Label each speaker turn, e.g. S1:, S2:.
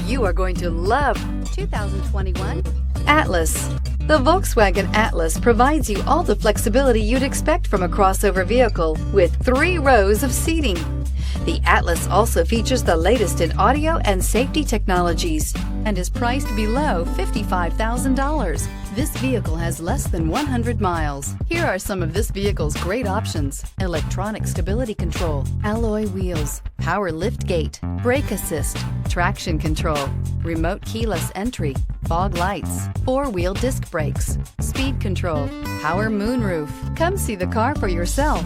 S1: you are going to love 2021 Atlas. The Volkswagen Atlas provides you all the flexibility you'd expect from a crossover vehicle with 3 rows of seating. The Atlas also features the latest in audio and safety technologies and is priced below $55,000. This vehicle has less than 100 miles. Here are some of this vehicle's great options: electronic stability control, alloy wheels, power liftgate, brake assist, traction control, remote keyless entry, fog lights, 4-wheel disc brakes, speed control, power moonroof. Come see the car for yourself.